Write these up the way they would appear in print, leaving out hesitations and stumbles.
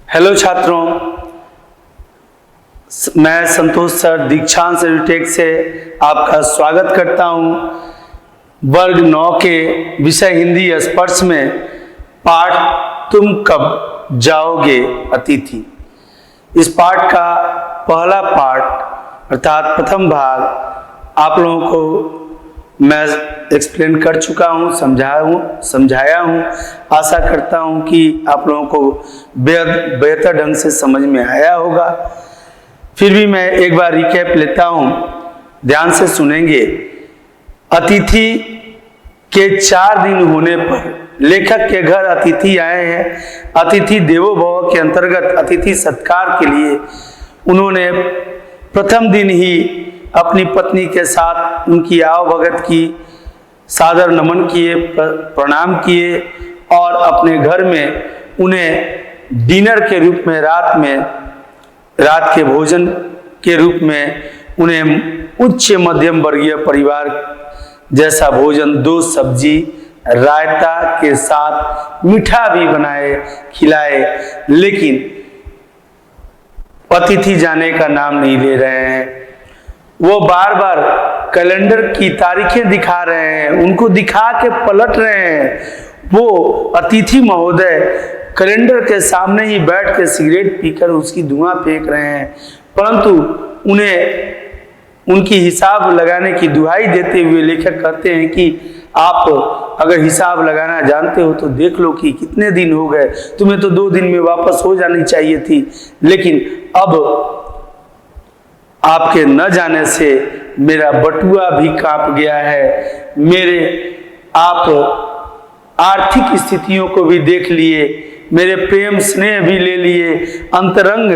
Hello छात्रों, मैं संतोष sir दीक्षांत एडुटेक से आपका स्वागत करता हूं। वर्ग 9 के विषय हिंदी स्पर्श में पाठ तुम कब जाओगे अतिथि, इस पाठ का पहला पाठ अर्थात प्रथम भाग आप लोगों को मैं एक्सप्लेन कर चुका हूँ, समझाया हूँ। आशा करता हूँ कि आप लोगों को बेहतर ढंग से समझ में आया होगा। फिर भी मैं एक बार रिकैप लेता हूँ, ध्यान से सुनेंगे। अतिथि के 4 दिन होने पर लेखक के घर अतिथि आए हैं। अतिथि देवो भव के अंतर्गत अतिथि सत्कार के लिए उन्होंने प्रथम दिन ही अपनी पत्नी के साथ उनकी आवभगत की, सादर नमन किए, प्रणाम किए और अपने घर में उन्हें डिनर के रूप में रात के भोजन के रूप में उन्हें उच्च मध्यम वर्गीय परिवार जैसा भोजन 2 सब्जी रायता के साथ मीठा भी बनाए खिलाए, लेकिन अतिथि जाने का नाम नहीं ले रहे हैं। वो बार बार कैलेंडर की तारीखें दिखा रहे हैं, उनको दिखा के पलट रहे हैं। वो अतिथि महोदय कैलेंडर के सामने ही बैठ के सिगरेट पीकर उसकी धुआं फेंक रहे हैं, परंतु उन्हें उनकी हिसाब लगाने की दुहाई देते हुए लेखक कहते हैं कि आप अगर हिसाब लगाना जानते हो तो देख लो कि कितने दिन हो गए, तुम्हें तो 2 दिन में वापस हो जानी चाहिए थी, लेकिन अब आपके न जाने से मेरा बटुआ भी कांप गया है। मेरे आप आर्थिक स्थितियों को भी देख लिए, मेरे प्रेम स्नेह भी ले लिए, अंतरंग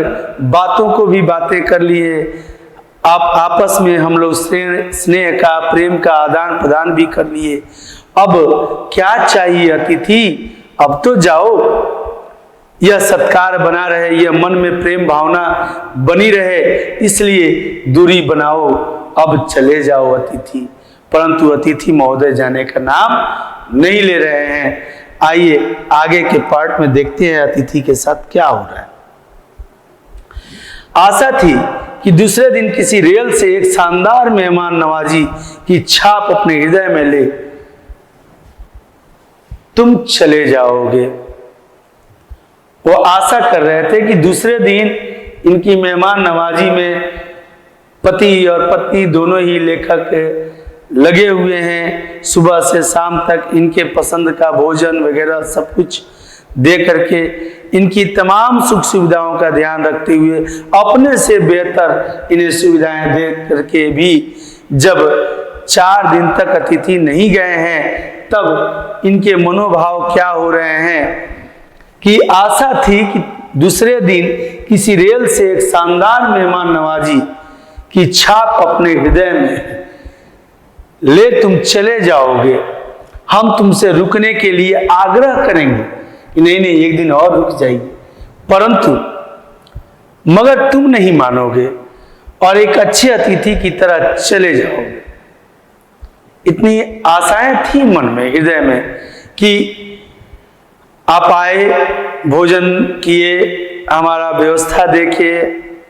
बातों को भी बातें कर लिए। आप आपस में हम लोग स्नेह का, प्रेम का आदान प्रदान भी कर लिए। अब क्या चाहिए अतिथि, अब तो जाओ। यह सत्कार बना रहे, यह मन में प्रेम भावना बनी रहे, इसलिए दूरी बनाओ, अब चले जाओ अतिथि। परंतु अतिथि महोदय जाने का नाम नहीं ले रहे हैं। आइए आगे के पार्ट में देखते हैं अतिथि के साथ क्या हो रहा है। आशा थी कि दूसरे दिन किसी रेल से एक शानदार मेहमान नवाजी की छाप अपने हृदय में ले तुम चले जाओगे। वो आशा कर रहे थे कि दूसरे दिन इनकी मेहमान नवाजी में पति और पत्नी दोनों ही लेखक लगे हुए हैं। सुबह से शाम तक इनके पसंद का भोजन वगैरह सब कुछ दे करके इनकी तमाम सुख सुविधाओं का ध्यान रखते हुए अपने से बेहतर इन्हें सुविधाएं दे करके भी जब 4 दिन तक अतिथि नहीं गए हैं, तब इनके मनोभाव क्या हो रहे हैं कि आशा थी कि दूसरे दिन किसी रेल से एक शानदार मेहमान नवाजी की छाप अपने हृदय में ले तुम चले जाओगे। हम तुमसे रुकने के लिए आग्रह करेंगे कि नहीं एक दिन और रुक जाइए, परंतु मगर तुम नहीं मानोगे और एक अच्छे अतिथि की तरह चले जाओगे। इतनी आशाएं थी मन में, हृदय में कि आप आए, भोजन किए, हमारा व्यवस्था देखे,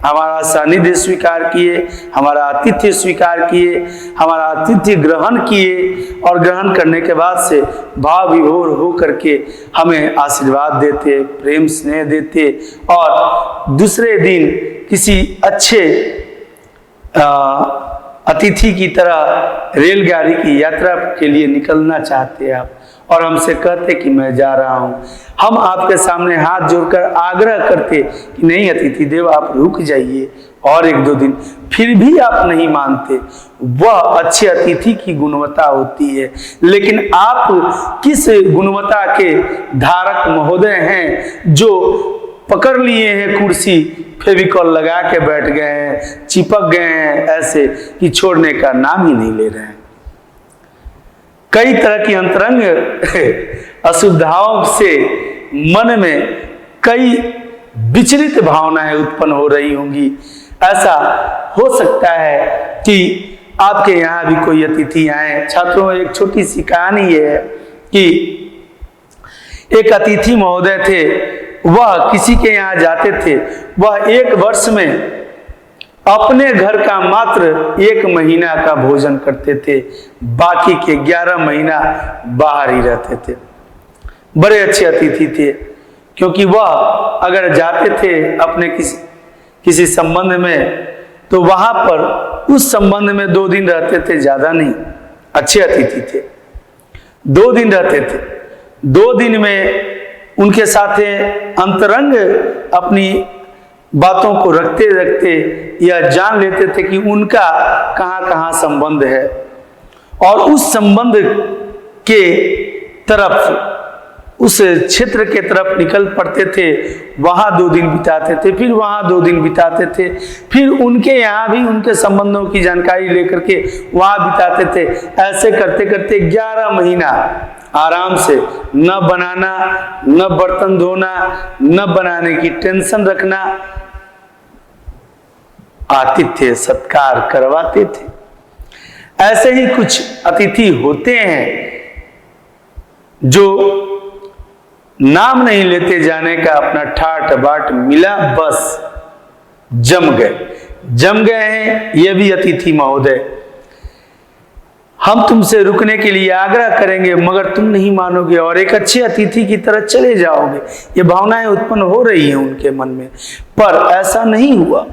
हमारा सानिध्य स्वीकार किए, हमारा आतिथ्य स्वीकार किए, हमारा आतिथ्य ग्रहण किए और ग्रहण करने के बाद से भाव विभोर हो करके हमें आशीर्वाद देते, प्रेम स्नेह देते और दूसरे दिन किसी अच्छे अतिथि की तरह रेलगाड़ी की यात्रा के लिए निकलना चाहते हैं आप, और हमसे कहते कि मैं जा रहा हूं। हम आपके सामने हाथ जोड़कर आग्रह करते कि नहीं अतिथि देव आप रुक जाइए और 1-2 दिन, फिर भी आप नहीं मानते। वह अच्छे अतिथि की गुणवत्ता होती है, लेकिन आप किस गुणवत्ता के धारक महोदय हैं जो पकड़ लिए हैं कुर्सी, फेविकॉल लगा के बैठ गए हैं, चिपक गए हैं ऐसे कि छोड़ने का नाम ही नहीं ले रहे हैं। कई तरह की अंतरंग असुविधाओं से मन में कई विचलित भावनाएं उत्पन्न हो रही होंगी। ऐसा हो सकता है कि आपके यहाँ भी कोई अतिथि आए। छात्रों, एक छोटी सी कहानी है कि एक अतिथि महोदय थे वह किसी के यहाँ जाते थे, वह 1 वर्ष में अपने घर का मात्र 1 महीना का भोजन करते थे, बाकी के 11 महीना बाहर ही रहते थे। बड़े अच्छे अतिथि थे, क्योंकि वह अगर जाते थे अपने किसी संबंध में तो वहां पर उस संबंध में 2 दिन रहते थे, ज्यादा नहीं। अच्छे अतिथि थे, 2 दिन रहते थे। 2 दिन में उनके साथ अंतरंग अपनी बातों को रखते रखते यह जान लेते थे कि उनका कहाँ कहाँ संबंध है, और उस संबंध के तरफ, उस क्षेत्र के तरफ निकल पड़ते थे। वहां 2 दिन बिताते थे, फिर वहां 2 दिन बिताते थे, फिर उनके यहाँ भी उनके संबंधों की जानकारी लेकर के वहां बिताते थे। ऐसे करते करते 11 महीना आराम से, न बनाना, न बर्तन धोना, न बनाने की टेंशन रखना, आतिथ्य सत्कार करवाते थे। ऐसे ही कुछ अतिथि होते हैं जो नाम नहीं लेते जाने का, अपना ठाट बाट मिला बस जम गए हैं। ये भी अतिथि महोदय, हम तुमसे रुकने के लिए आग्रह करेंगे मगर तुम नहीं मानोगे और एक अच्छे अतिथि की तरह चले जाओगे। ये भावनाएं उत्पन्न हो रही हैं उनके मन में, पर ऐसा नहीं हुआ।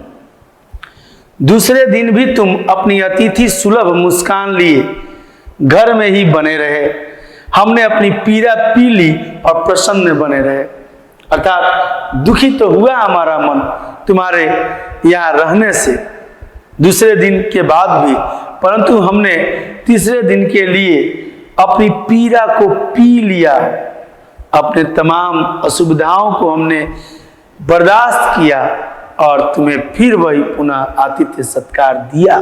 दूसरे दिन भी तुम अपनी अतिथि सुलभ मुस्कान लिए घर में ही बने रहे। हमने अपनी पीड़ा पी ली और प्रसन्न बने रहे। अर्थात दुखी तो हुआ हमारा मन तुम्हारे यहाँ रहने से दूसरे दिन के बाद भी, परंतु हमने तीसरे दिन के लिए अपनी पीड़ा को पी लिया, अपने तमाम असुविधाओं को हमने बर्दाश्त किया और तुम्हें फिर वही पुनः आतिथ्य सत्कार दिया।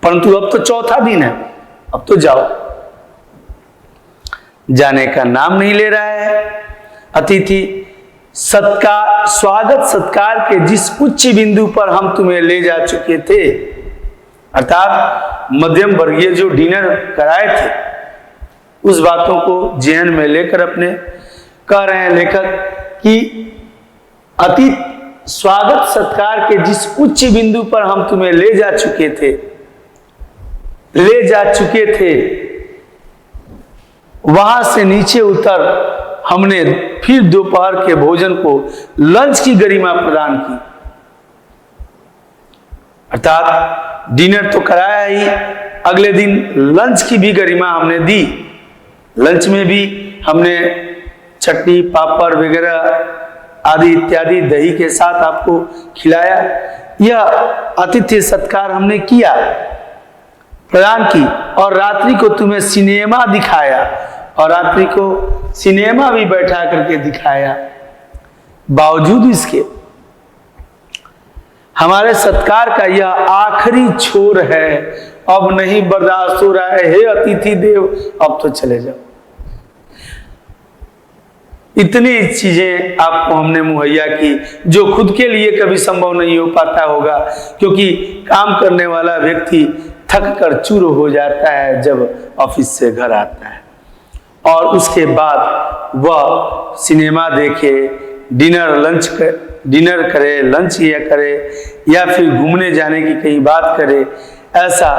परंतु अब तो चौथा दिन है, अब तो जाओ। जाने का नाम नहीं ले रहा है अतिथि। सत्कार, स्वागत सत्कार के जिस उच्च बिंदु पर हम तुम्हें ले जा चुके थे, अर्थात मध्यम वर्गीय जो डिनर कराए थे, उस बातों को जेहन में लेकर अपने कह रहे हैं लेखक कि अति स्वागत सत्कार के जिस उच्च बिंदु पर हम तुम्हें ले जा चुके थे, वहां से नीचे उतर हमने फिर दोपहर के भोजन को लंच की गरिमा प्रदान की। अर्थात डिनर तो कराया ही, अगले दिन लंच की भी गरिमा हमने दी। लंच में भी हमने चटनी, पापड़ वगैरह आदि इत्यादि दही के साथ आपको खिलाया। यह आतिथ्य सत्कार हमने किया, प्रदान की, और रात्रि को तुम्हें सिनेमा दिखाया, और रात्रि को सिनेमा भी बैठा करके दिखाया। बावजूद इसके हमारे सत्कार का यह आखिरी छोर है, अब नहीं बर्दाश्त हो रहा है, हे अतिथि देव अब तो चले जाओ। इतनी चीजें आपको हमने मुहैया की जो खुद के लिए कभी संभव नहीं हो पाता होगा, क्योंकि काम करने वाला व्यक्ति थक कर चूर हो जाता है जब ऑफिस से घर आता है, और उसके बाद वह सिनेमा देखे, डिनर करे, लंच या करे, या फिर घूमने जाने की कहीं बात करे। ऐसा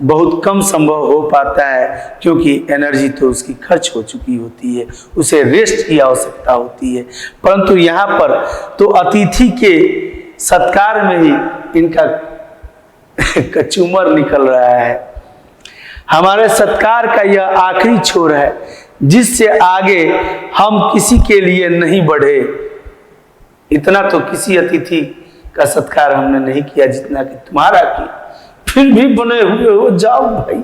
बहुत कम संभव हो पाता है, क्योंकि एनर्जी तो उसकी खर्च हो चुकी होती है, उसे रेस्ट की आवश्यकता होती है। परंतु यहाँ पर तो अतिथि के सत्कार में ही इनका कचूमर निकल रहा है। हमारे सत्कार का यह आखिरी छोर है, जिससे आगे हम किसी के लिए नहीं बढ़े। इतना तो किसी अतिथि का सत्कार हमने नहीं किया जितना कि तुम्हारा किया, फिर भी बने हुए हो जाओ भाई।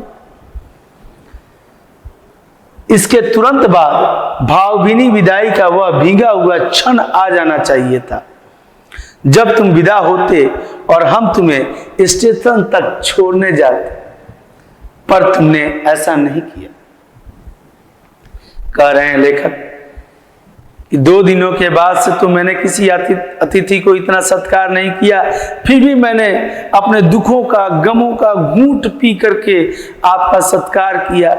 इसके तुरंत बाद भावभीनी विदाई का वह भीगा हुआ क्षण आ जाना चाहिए था, जब तुम विदा होते और हम तुम्हें स्टेशन तक छोड़ने जाते, पर तुमने ऐसा नहीं किया। कह रहे हैं लेखक कि 2 दिनों के बाद से तो मैंने किसी अतिथि को इतना सत्कार नहीं किया, फिर भी मैंने अपने दुखों का, गमों का घूंट पी करके आपका सत्कार किया।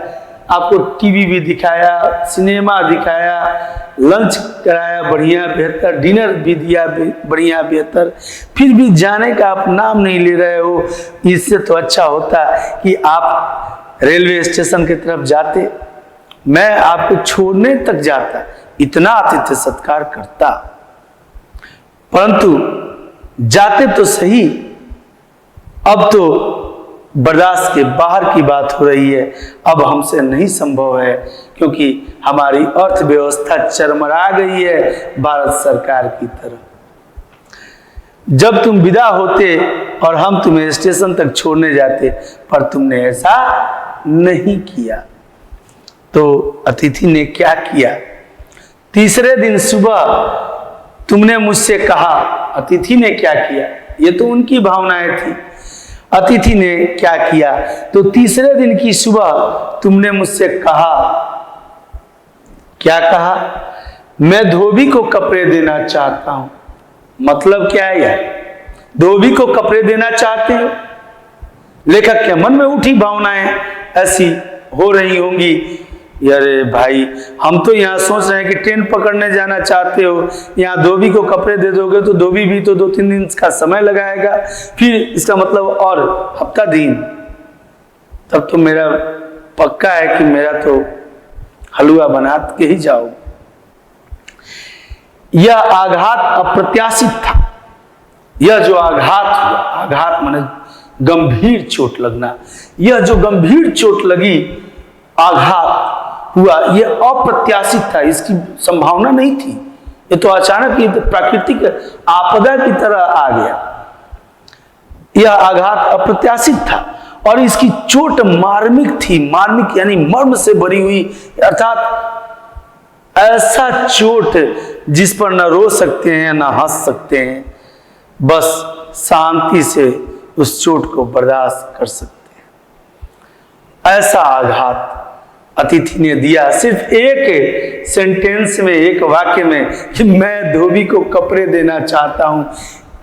आपको टीवी भी दिखाया, सिनेमा दिखाया, लंच कराया बढ़िया बेहतर, डिनर भी दिया बढ़िया बेहतर, फिर भी जाने का आप नाम नहीं ले रहे हो। इससे तो अच्छा होता कि आप रेलवे स्टेशन की तरफ जाते, मैं आपको छोड़ने तक जाता, इतना आतिथ्य सत्कार करता। परंतु जाते तो सही, अब तो बर्दाश्त के बाहर की बात हो रही है, अब हमसे नहीं संभव है, क्योंकि हमारी अर्थव्यवस्था चरमरा गई है भारत सरकार की तरह। जब तुम विदा होते और हम तुम्हें स्टेशन तक छोड़ने जाते, पर तुमने ऐसा नहीं किया। तो अतिथि ने क्या किया? तीसरे दिन सुबह तुमने मुझसे कहा, अतिथि ने क्या किया? ये तो उनकी भावनाएं थी। अतिथि ने क्या किया? तो तीसरे दिन की सुबह तुमने मुझसे कहा, क्या कहा? मैं धोबी को कपड़े देना चाहता हूं। मतलब क्या है यार? धोबी को कपड़े देना चाहते हो? लेखक के मन में उठी भावनाएं ऐसी हो रही होंगी, अरे भाई हम तो यहाँ सोच रहे हैं कि ट्रेन पकड़ने जाना चाहते हो, यहाँ धोबी को कपड़े दे दोगे तो धोबी भी तो 2-3 दिन का समय लगाएगा, फिर इसका मतलब और हफ्ता दिन, तब तो मेरा पक्का है कि मेरा तो हलवा बना के ही जाओ। यह आघात अप्रत्याशित था। यह जो आघात हुआ, आघात माने गंभीर चोट लगना, यह जो गंभीर चोट लगी, आघात हुआ, यह अप्रत्याशित था, इसकी संभावना नहीं थी। ये तो अचानक ही प्राकृतिक आपदा की तरह आ गया। यह आघात अप्रत्याशित था और इसकी चोट मार्मिक थी। मार्मिक यानी मर्म से भरी हुई, अर्थात ऐसा चोट जिस पर न रो सकते हैं न हंस सकते हैं, बस शांति से उस चोट को बर्दाश्त कर सकते हैं। ऐसा आघात अतिथि ने दिया, सिर्फ एक सेंटेंस में, एक वाक्य में, कि मैं धोबी को कपड़े देना चाहता हूं।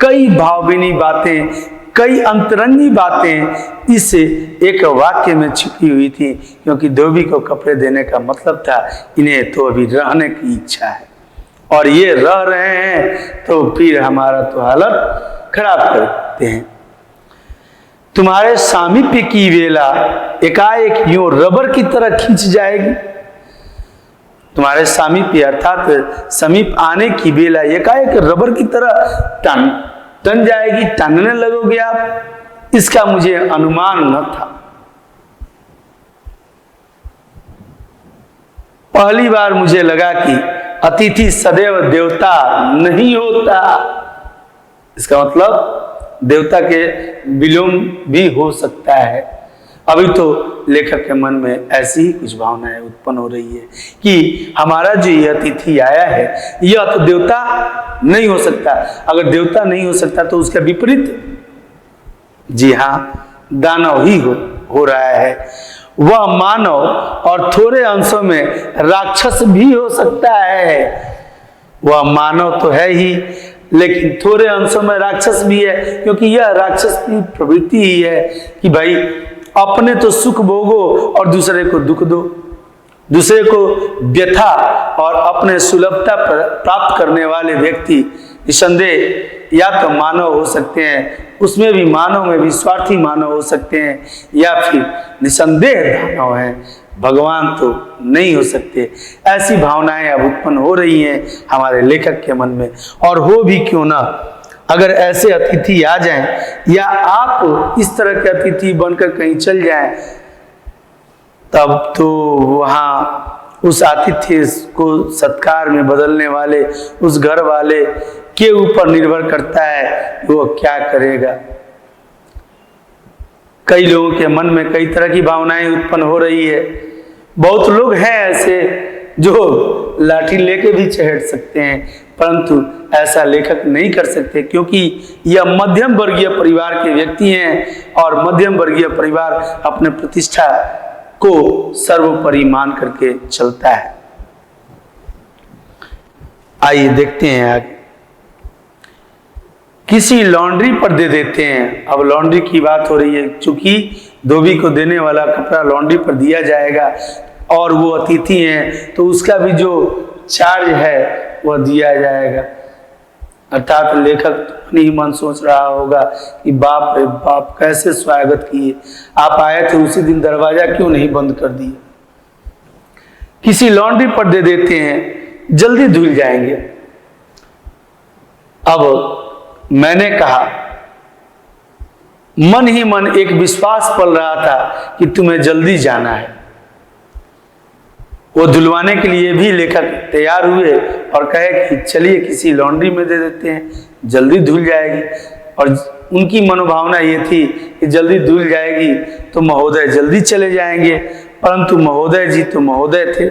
कई भावभीनी बातें, कई अंतरंगी बातें इस एक वाक्य में छिपी हुई थी, क्योंकि धोबी को कपड़े देने का मतलब था इन्हें तो अभी रहने की इच्छा है, और ये रह रहे हैं तो फिर हमारा तो हालत खराब करते हैं। तुम्हारे सामीप्य की वेला एकाएक यूं रबर की तरह खींच जाएगी। तुम्हारे सामीप्य अर्थात समीप आने की वेला एकाएक रबर की तरह टन जाएगी, टनने लगोगे आप, इसका मुझे अनुमान न था। पहली बार मुझे लगा कि अतिथि सदैव देवता नहीं होता। इसका मतलब देवता के विलोम भी हो सकता है। अभी तो लेखक के मन में ऐसी ही कुछ भावनाएं उत्पन्न हो रही है कि हमारा जो ये अतिथि आया है यह तो देवता नहीं हो सकता। अगर देवता नहीं हो सकता तो उसका विपरीत, जी हाँ, दानव ही हो रहा है। वह मानव और थोड़े अंशों में राक्षस भी हो सकता है। वह मानव तो है ही, लेकिन थोड़े अंशों में राक्षस भी है, क्योंकि यह राक्षस की प्रवृत्ति ही है कि भाई अपने तो सुख भोगो और दूसरे को दुख दो, दूसरे को व्यथा और अपने सुलभता प्राप्त करने वाले व्यक्ति निसंदेह या तो मानव हो सकते हैं, उसमें भी मानव में भी स्वार्थी मानव हो सकते हैं, या फिर निसंदेह दानव हैं, भगवान तो नहीं हो सकते। ऐसी भावनाएं अब उत्पन्न हो रही हैं हमारे लेखक के मन में। और हो भी क्यों ना, अगर ऐसे अतिथि आ जाएं या आप इस तरह के अतिथि बनकर कहीं चल जाएं, तब तो वहाँ उस आतिथ्य को सत्कार में बदलने वाले उस घर वाले के ऊपर निर्भर करता है वो क्या करेगा। कई लोगों के मन में कई तरह की भावनाएं उत्पन्न हो रही है। बहुत लोग हैं ऐसे जो लाठी लेके भी चढ़ सकते हैं, परंतु ऐसा लेखक नहीं कर सकते, क्योंकि यह मध्यम वर्गीय परिवार के व्यक्ति हैं और मध्यम वर्गीय परिवार अपने प्रतिष्ठा को सर्वोपरि मान करके चलता है। आइए देखते हैं आगे। किसी लॉन्ड्री पर दे देते हैं। अब लॉन्ड्री की बात हो रही है, चूंकि धोबी को देने वाला कपड़ा लॉन्ड्री पर दिया जाएगा, और वो अतिथि हैं तो उसका भी जो चार्ज है वह दिया जाएगा। अर्थात लेखक अपने ही मन सोच रहा होगा कि बाप रे बाप कैसे स्वागत किए, आप आए थे उसी दिन दरवाजा क्यों नहीं बंद कर दिए, किसी लॉन्ड्री पर दे देते हैं जल्दी धुल जाएंगे। अब मैंने कहा, मन ही मन एक विश्वास पल रहा था कि तुम्हें जल्दी जाना है। वो धुलवाने के लिए भी लेखक तैयार हुए और कहे कि चलिए किसी लॉन्ड्री में दे देते हैं, जल्दी धुल जाएगी। और उनकी मनोभावना ये थी कि जल्दी धुल जाएगी तो महोदय जल्दी चले जाएंगे, परंतु महोदय जी तो महोदय थे।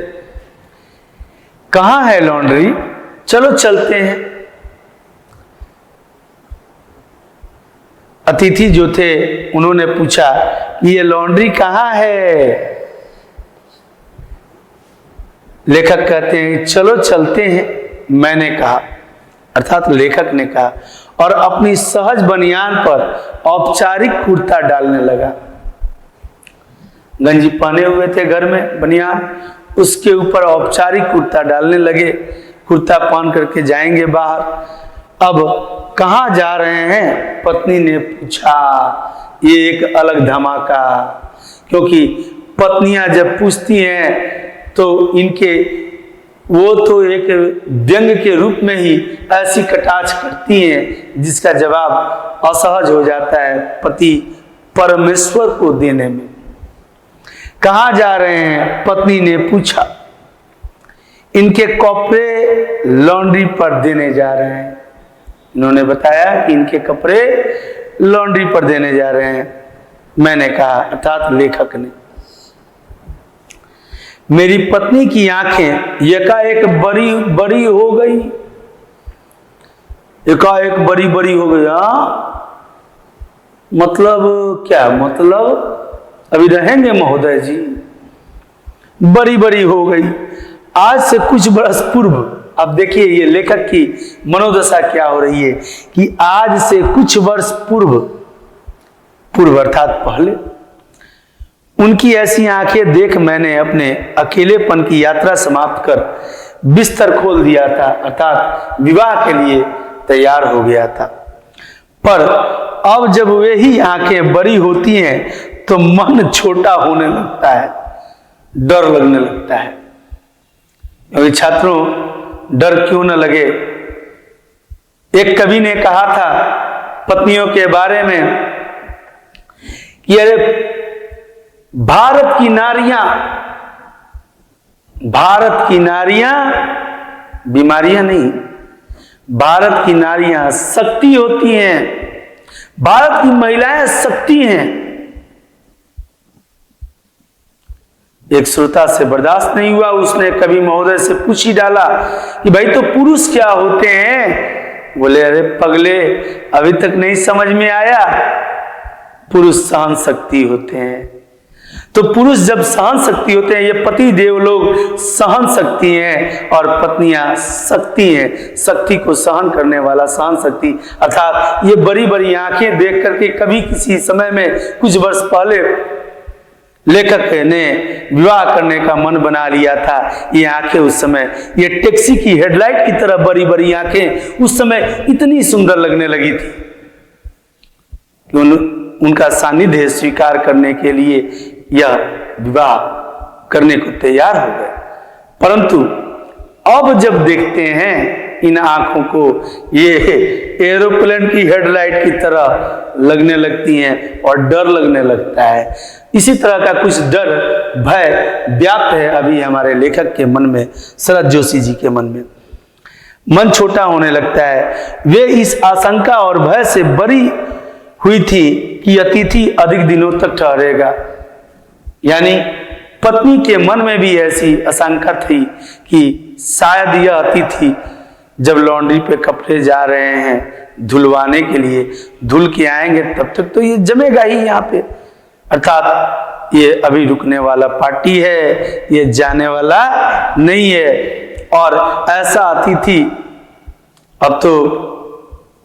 कहाँ है लॉन्ड्री, चलो चलते हैं। अतिथि जो थे उन्होंने पूछा कि ये लॉन्ड्री कहाँ है। लेखक कहते हैं चलो चलते हैं, मैंने कहा, अर्थात लेखक ने कहा, और अपनी सहज बनियान पर औपचारिक कुर्ता डालने लगा। गंजी पहने हुए थे घर में बनियान, उसके ऊपर औपचारिक कुर्ता डालने लगे। कुर्ता पहन करके जाएंगे बाहर। अब कहाँ जा रहे हैं, पत्नी ने पूछा। ये एक अलग धमाका, क्योंकि पत्नियां जब पूछती हैं तो इनके वो तो एक व्यंग के रूप में ही ऐसी कटाक्ष करती हैं जिसका जवाब असहज हो जाता है पति परमेश्वर को देने में। कहाँ जा रहे हैं, पत्नी ने पूछा। इनके कपड़े लॉन्ड्री पर देने जा रहे हैं। इन्होंने बताया कि इनके कपड़े लॉन्ड्री पर देने जा रहे हैं। मैंने कहा, अर्थात लेखक ने, मेरी पत्नी की आंखें एकाएक बड़ी बड़ी हो गई। एकाएक बड़ी बड़ी हो गई। मतलब क्या मतलब, अभी रहेंगे महोदय जी। बड़ी बड़ी हो गई। आज से कुछ बरस पूर्व, अब देखिए ये लेखक की मनोदशा क्या हो रही है कि आज से कुछ वर्ष पूर्व अर्थात पहले, उनकी ऐसी आंखें देख मैंने अपने अकेलेपन की यात्रा समाप्त कर बिस्तर खोल दिया था, अर्थात विवाह के लिए तैयार हो गया था। पर अब जब वे ही आंखें बड़ी होती हैं तो मन छोटा होने लगता है, डर लगने लगता है। अभी छात्रों, डर क्यों न लगे। एक कवि ने कहा था पत्नियों के बारे में कि अरे भारत की नारियां बीमारियां नहीं, भारत की नारियां शक्ति होती हैं, भारत की महिलाएं शक्ति हैं। एक श्रोता से बर्दाश्त नहीं हुआ, उसने कवि महोदय से पूछ ही डाला कि भाई तो पुरुष क्या होते हैं। बोले अरे पगले, अभी तक नहीं समझ में आया, पुरुष सहन शक्ति होते हैं। तो पुरुष जब सहन शक्ति होते हैं, ये पति देव लोग सहन शक्ति हैं और पत्नियां शक्ति हैं, शक्ति को सहन करने वाला सहन शक्ति। अर्थात ये बड़ी बड़ी आंखें देख करके कभी किसी समय में कुछ वर्ष पहले लेखक ने विवाह करने का मन बना लिया था। ये आंखें उस समय, ये टैक्सी की हेडलाइट की तरह बड़ी बड़ी आंखें उस समय इतनी सुंदर लगने लगी थी कि उनका सानिध्य स्वीकार करने के लिए यह विवाह करने को तैयार हो गए। परंतु अब जब देखते हैं इन आंखों को, ये एरोप्लेन की हेडलाइट की तरह लगने लगती हैं और डर लगने लगता है। इसी तरह का कुछ डर भय व्याप्त है अभी हमारे लेखक के मन में, शरद जोशी जी के मन में। मन छोटा होने लगता है। वे इस आशंका और भय से बरी हुई थी कि अतिथि अधिक दिनों तक ठहरेगा। यानी पत्नी के मन में भी ऐसी आशंका थी कि शायद यह अतिथि जब लॉन्ड्री पे कपड़े जा रहे हैं धुलवाने के लिए, धुल के आएंगे तब तक तो ये जमेगा ही यहाँ पे, अर्थात ये अभी रुकने वाला पार्टी है, ये जाने वाला नहीं है। और ऐसा अतिथि, अब तो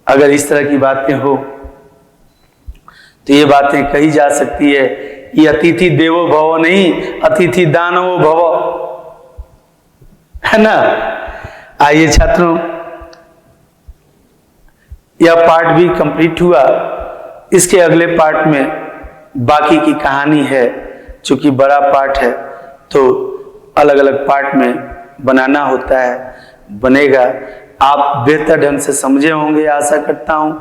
अगर इस तरह की बातें हो तो ये बातें कही जा सकती है ये अतिथि देवो भव नहीं, अतिथि दानवो भव, है ना। आइए छात्रों, यह पार्ट भी कंप्लीट हुआ। इसके अगले पार्ट में बाकी की कहानी है। चूंकि बड़ा पार्ट है तो अलग अलग पार्ट में बनाना होता है, बनेगा। आप बेहतर ढंग से समझे होंगे आशा करता हूं।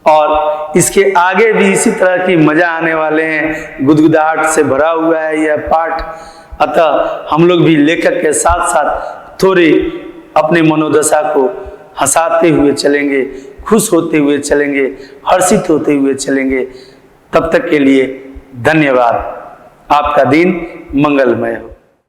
और इसके आगे भी इसी तरह की मजा आने वाले हैं, गुदगुदाहट से भरा हुआ है यह पाठ। अतः हम लोग भी लेखक के साथ साथ थोड़ी अपने मनोदशा को हंसाते हुए चलेंगे, खुश होते हुए चलेंगे, हर्षित होते हुए चलेंगे। तब तक के लिए धन्यवाद। आपका दिन मंगलमय हो।